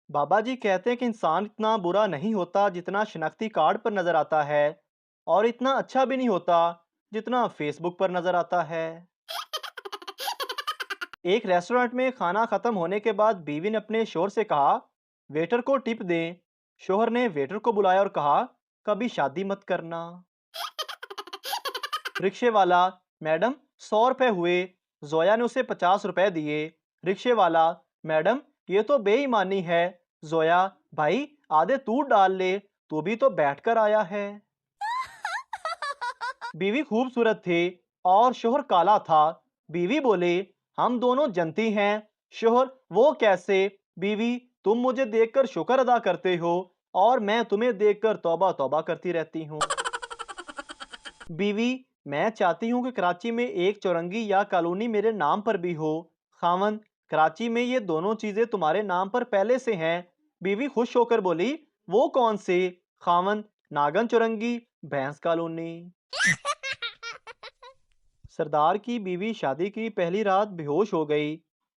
बाबा जी कहते हैं कि इंसान इतना बुरा नहीं होता जितना शनाख्ती कार्ड पर नजर आता है, और इतना अच्छा भी नहीं होता जितना फेसबुक पर नजर आता है। एक रेस्टोरेंट में खाना खत्म होने के बाद बीवी ने अपने शोहर से कहा, वेटर को टिप दें। शोहर ने वेटर को बुलाया और कहा, कभी शादी मत करना। रिक्शे वाला, मैडम 100 रुपए हुए। जोया ने उसे 50 रुपए दिए। रिक्शे वाला, मैडम ये तो बेईमानी है। जोया, भाई आधे तू डाल ले, तू भी तो बैठकर आया है। बीवी खूबसूरत थी और शोहर काला था। बीवी बोले, हम दोनों जनती हैं। शोहर, वो कैसे? बीवी, तुम मुझे देखकर शुक्र अदा करते हो और मैं तुम्हें देखकर तौबा तौबा करती रहती हूँ। बीवी, मैं चाहती हूँ कि कराची में एक चौरंगी या कॉलोनी मेरे नाम पर भी हो। खामन, कराची में ये दोनों चीजें तुम्हारे नाम पर पहले से हैं। बीवी खुश होकर बोली, वो कौन से? खामन, नागन चौरंगी, भैंस कॉलोनी। सरदार की बीवी शादी की पहली रात बेहोश हो गई।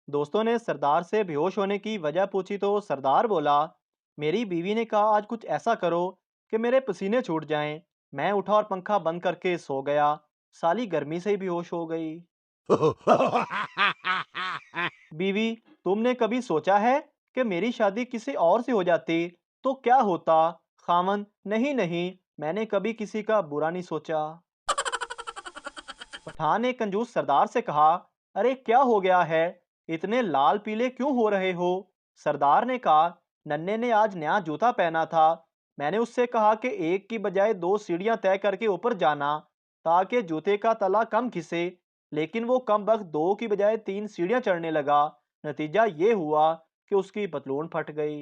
दोस्तों ने सरदार से बेहोश होने की वजह पूछी तो सरदार बोला, मेरी बीवी ने कहा आज कुछ ऐसा करो कि मेरे पसीने छूट जाएं। मैं उठा और पंखा बंद करके सो गया। साली गर्मी से ही बेहोश हो गई। बीवी, तुमने कभी सोचा है कि मेरी शादी किसी और से हो जाती तो क्या होता? खामन, नहीं नहीं, मैंने कभी किसी का बुरा नहीं सोचा। पठान ने कंजूस सरदार से कहा, अरे क्या हो गया है? इतने लाल पीले क्यों हो रहे हो? सरदार ने कहा, नन्हे ने आज नया जूता पहना था। मैंने उससे कहा कि एक की बजाय दो सीढ़ियां तय करके ऊपर जाना ताकि जूते का तला कम खिसे, लेकिन वो कम वक्त दो की बजाय 3 सीढ़ियां चढ़ने लगा। नतीजा ये हुआ कि उसकी पतलून फट गई।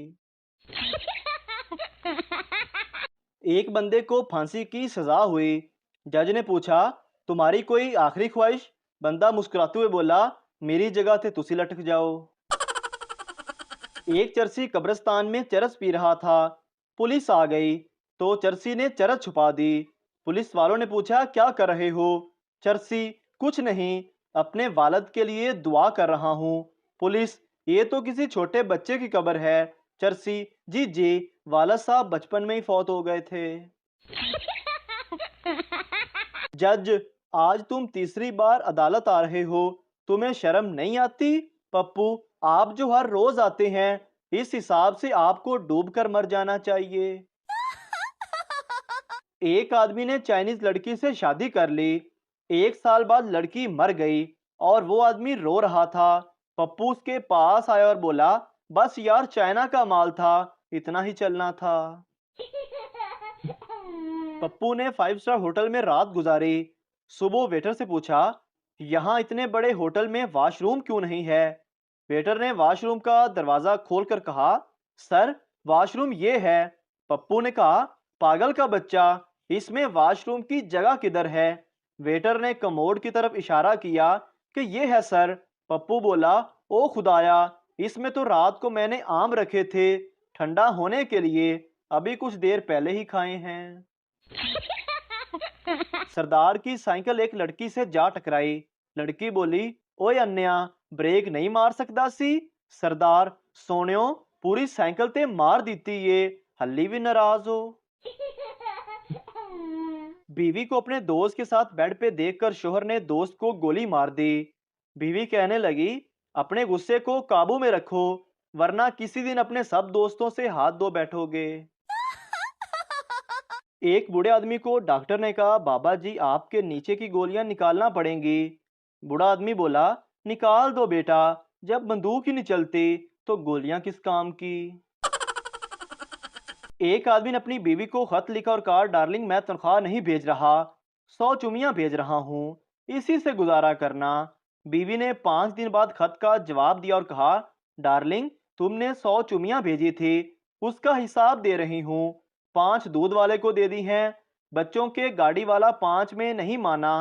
एक बंदे को फांसी की सजा हुई। जज ने पूछा, तुम्हारी कोई आखिरी ख्वाहिश? बंदा मुस्कुराते हुए बोला, मेरी जगह थे तुसी लटक जाओ। एक चरसी कब्रिस्तान में चरस पी रहा था। पुलिस आ गई तो चरसी ने चरस छुपा दी। पुलिस वालों ने पूछा, क्या कर रहे हो? चरसी, कुछ नहीं, अपने वालद के लिए दुआ कर रहा हूँ। पुलिस, ये तो किसी छोटे बच्चे की कब्र है। चरसी, जी जी, वालद साहब बचपन में ही फौत हो गए थे। जज, आज तुम तीसरी बार अदालत आ रहे हो, तुम्हें शर्म नहीं आती? पप्पू, आप जो हर रोज आते हैं, इस हिसाब से आपको डूबकर मर जाना चाहिए। एक आदमी ने चाइनीज लड़की से शादी कर ली। 1 साल बाद लड़की मर गई और वो आदमी रो रहा था। पप्पू उसके पास आया और बोला, बस यार चाइना का माल था, इतना ही चलना था। पप्पू ने 5 स्टार होटल में रात गुजारी। सुबह वेटर से पूछा, यहाँ इतने बड़े होटल में वॉशरूम क्यों नहीं है? वेटर ने वॉशरूम का दरवाजा खोलकर कहा, सर वॉशरूम ये है। पप्पू ने कहा, पागल का बच्चा, इसमें वॉशरूम की जगह किधर है? वेटर ने कमोड की तरफ इशारा किया कि ये है सर। पप्पू बोला, ओ खुदाया, इसमें तो रात को मैंने आम रखे थे ठंडा होने के लिए, अभी कुछ देर पहले ही खाए हैं। सरदार की साइकिल एक लड़की से जा टकराई। लड़की बोली, ओए अन्या, ब्रेक नहीं मार सकता सी? सरदार, सोनियो, पूरी साइकिल ते मार दीती ये, हल्ली भी नाराज हो। बीवी को अपने दोस्त के साथ बेड पे देखकर शोहर ने दोस्त को गोली मार दी। बीवी कहने लगी, अपने गुस्से को काबू में रखो, वरना किसी दिन अपने सब दोस्तों से हाथ धो बैठोगे। एक बूढ़े आदमी को डॉक्टर ने कहा, बाबा जी आपके नीचे की गोलियां निकालना पड़ेंगी। बूढ़ा आदमी बोला, निकाल दो बेटा, जब बंदूक ही नहीं चलती तो गोलियां किस काम की। एक आदमी ने अपनी बीवी को खत लिखा और कहा, डार्लिंग मैं तनख्वाह नहीं भेज रहा, 100 चुमियां भेज रहा हूँ, इसी से गुजारा करना। बीवी ने 5 दिन बाद खत का जवाब दिया और कहा, डार्लिंग तुमने 100 चुमियां भेजी थी, उसका हिसाब दे रही हूँ। 5 दूध वाले को दे दी हैं, बच्चों के गाड़ी वाला 5 में नहीं माना,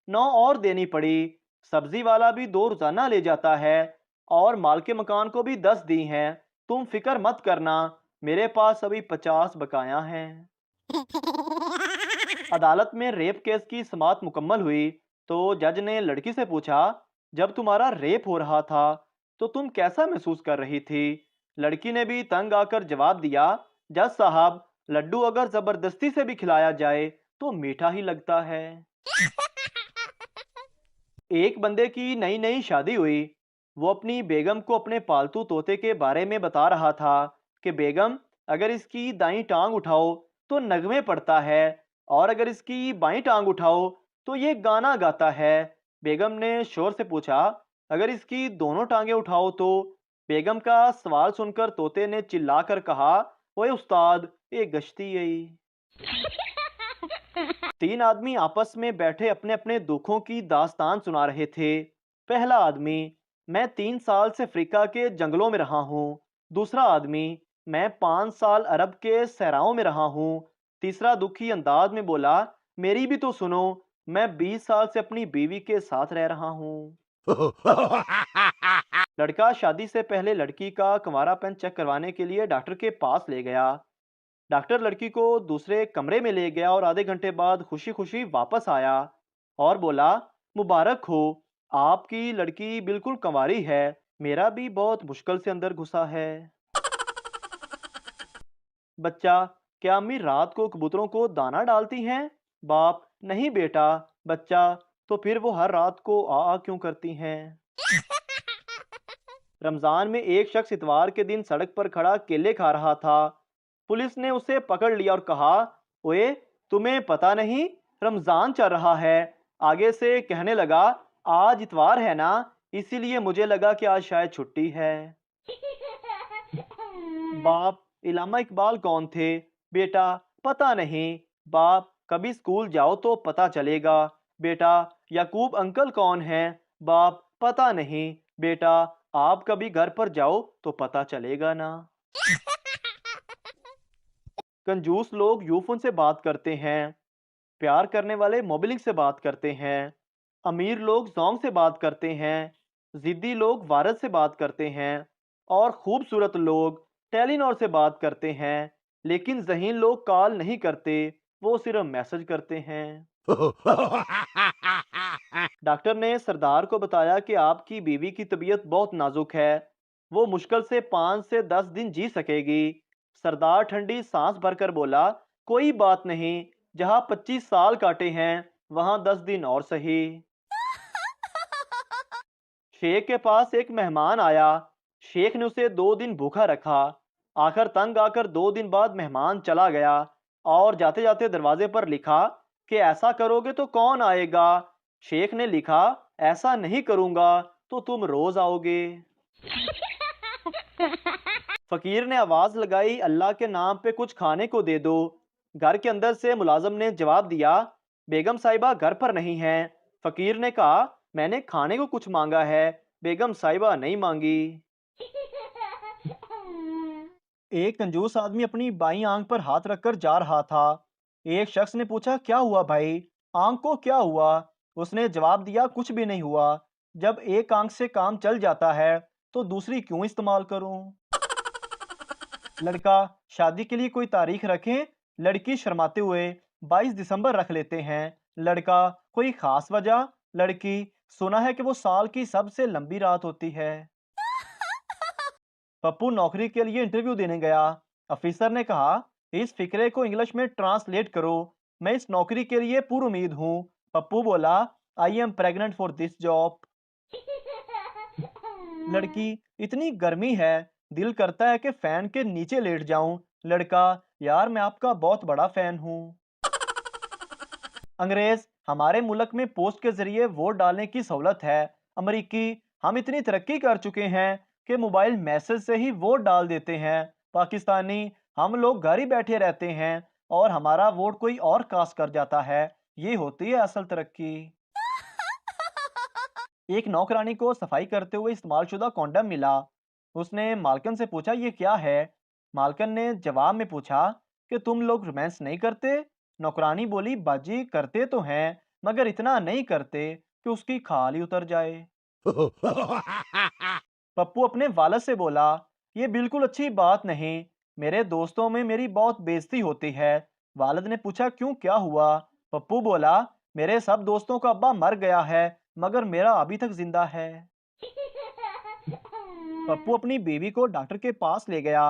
9 और देनी पड़ी। सब्जी वाला भी 2 रोजाना ले जाता है और माल के मकान को भी 10 दी हैं। तुम फिक्र मत करना, मेरे पास अभी 50 बकाया हैं। अदालत में रेप केस की समाअत मुकम्मल हुई तो जज ने लड़की से पूछा, जब तुम्हारा रेप हो रहा था तो तुम कैसा महसूस कर रही थी? लड़की ने भी तंग आकर जवाब दिया, जज साहब, लड्डू अगर जबरदस्ती से भी खिलाया जाए तो मीठा ही लगता है। एक बंदे की नई नई शादी हुई। वो अपनी बेगम को अपने पालतू तोते के बारे में बता रहा था कि बेगम, अगर इसकी दाईं टांग उठाओ तो नगमे पड़ता है, और अगर इसकी बाईं टांग उठाओ तो ये गाना गाता है। बेगम ने शोर से पूछा, अगर इसकी दोनों टांगें उठाओ तो? बेगम का सवाल सुनकर तोते ने चिल्लाकर कहा, ओए उस्ताद, ये गश्ती आई। तीन आदमी आपस में बैठे अपने अपने दुखों की दास्तान सुना रहे थे। पहला आदमी, मैं 3 साल से अफ्रीका के जंगलों में रहा हूँ। दूसरा आदमी, मैं 5 साल अरब के सहराओं में रहा हूँ। तीसरा दुखी अंदाज में बोला, मेरी भी तो सुनो, मैं 20 साल से अपनी बीवी के साथ रह रहा हूँ। लड़का शादी से पहले लड़की का कंवारापन चेक करवाने के लिए डॉक्टर के पास ले गया। डॉक्टर लड़की को दूसरे कमरे में ले गया और आधे घंटे बाद खुशी खुशी वापस आया और बोला, मुबारक हो, आपकी लड़की बिल्कुल कंवारी है। मेरा भी बहुत मुश्किल से अंदर घुसा है। बच्चा, क्या अम्मी रात को कबूतरों को दाना डालती हैं? बाप, नहीं बेटा। बच्चा, तो फिर वो हर रात को आ क्यों करती हैं? रमजान में एक शख्स इतवार के दिन सड़क पर खड़ा केले खा रहा था। पुलिस ने उसे पकड़ लिया और कहा, ओए, तुम्हें पता नहीं रमजान चल रहा है? आगे से कहने लगा, आज इतवार है ना, इसीलिए मुझे लगा कि आज शायद छुट्टी है। बाप, इलामा इकबाल कौन थे? बेटा, पता नहीं। बाप, कभी स्कूल जाओ तो पता चलेगा। बेटा, याकूब अंकल कौन है? बाप, पता नहीं। बेटा, आप कभी घर पर जाओ तो पता चलेगा ना। कंजूस लोग यूफोन से बात करते हैं। प्यार करने वाले मोबिलिंग से बात करते हैं। अमीर लोग जोंग से बात करते हैं। जिद्दी लोग वारद से बात करते हैं। और खूबसूरत लोग टेलीनॉर से बात करते हैं। लेकिन जहीन लोग कॉल नहीं करते, वो सिर्फ मैसेज करते हैं। डॉक्टर ने सरदार को बताया कि आपकी बीवी की तबीयत बहुत नाजुक है, वो मुश्किल से 5 से 10 दिन जी सकेगी। सरदार ठंडी सांस भरकर बोला, कोई बात नहीं, जहाँ 25 साल काटे हैं वहाँ 10 दिन और सही। शेख के पास एक मेहमान आया। शेख ने उसे 2 दिन भूखा रखा। आखिर तंग आकर 2 दिन बाद मेहमान चला गया और जाते जाते दरवाजे पर लिखा कि ऐसा करोगे तो कौन आएगा। शेख ने लिखा, ऐसा नहीं करूंगा तो तुम रोज आओगे। फकीर ने आवाज लगाई, अल्लाह के नाम पे कुछ खाने को दे दो। घर के अंदर से मुलाजिम ने जवाब दिया, बेगम साहिबा घर पर नहीं है। फकीर ने कहा, मैंने खाने को कुछ मांगा है, बेगम साहिबा नहीं मांगी। एक कंजूस आदमी अपनी बाईं आंख पर हाथ रखकर जा रहा था। एक शख्स ने पूछा, क्या हुआ भाई, आंख को क्या हुआ? उसने जवाब दिया, कुछ भी नहीं हुआ। जब एक आंख से काम चल जाता है तो दूसरी क्यों इस्तेमाल करूं? लड़का, शादी के लिए कोई तारीख रखें? लड़की शर्माते हुए, 22 दिसंबर रख लेते हैं। लड़का, कोई खास वजह? लड़की, सुना है कि वो साल की सबसे लंबी रात होती है। पप्पू नौकरी के लिए इंटरव्यू देने गया। ऑफिसर ने कहा, इस फिक्रे को इंग्लिश में ट्रांसलेट करो, मैं इस नौकरी के लिए पूरी उम्मीद हूँ। पप्पू बोला, I am pregnant for this job. लड़की, इतनी गर्मी है, दिल करता है कि फैन के नीचे लेट जाऊं। लड़का, यार मैं आपका बहुत बड़ा फैन हूँ। अंग्रेज, हमारे मुल्क में पोस्ट के जरिए वोट डालने की सहूलत है। अमरीकी, हम इतनी तरक्की कर चुके हैं कि मोबाइल मैसेज से ही वोट डाल देते हैं। पाकिस्तानी, हम लोग घर ही बैठे रहते हैं और हमारा वोट कोई और कास्ट कर जाता है। ये होती है असल तरक्की। एक नौकरानी को सफाई करते हुए इस्तेमालशुदा कॉन्डम मिला। उसने मालकन से पूछा, ये क्या है? मालकन ने जवाब में पूछा कि तुम लोग रोमांस नहीं करते? नौकरानी बोली, बाजी करते तो हैं, मगर इतना नहीं करते कि उसकी खाल ही उतर जाए। पप्पू अपने वालद से बोला, ये बिल्कुल अच्छी बात नहीं, मेरे दोस्तों में मेरी बहुत बेइज्जती होती है। वालिद ने पूछा, क्यों, क्या हुआ? पप्पू बोला, मेरे सब दोस्तों का अब्बा मर गया है, मगर मेरा अभी तक जिंदा है। पप्पू अपनी बीवी को डॉक्टर के पास ले गया।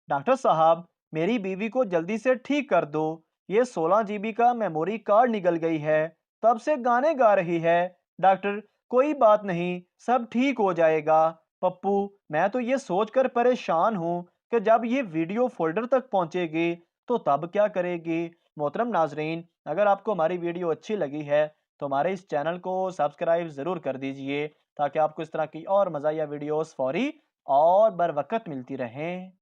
डॉक्टर साहब, मेरी बीवी को जल्दी से ठीक कर दो। ये 16 जीबी का मेमोरी कार्ड निकल गई है। तब से गाने गा रही है। डॉक्टर, कोई बात नहीं, सब ठीक हो जाएगा। पप्पू, मैं तो ये सोचकर परेशान हूँ कि जब ये वीडियो फोल्डर तक पहुंचेगी तो तब क्या करेगी। मोहतरम नाजरीन, अगर आपको हमारी वीडियो अच्छी लगी है तो हमारे इस चैनल को सब्सक्राइब ज़रूर कर दीजिए ताकि आपको इस तरह की और मज़ाहिया वीडियोस फौरी और बर वक्त मिलती रहें।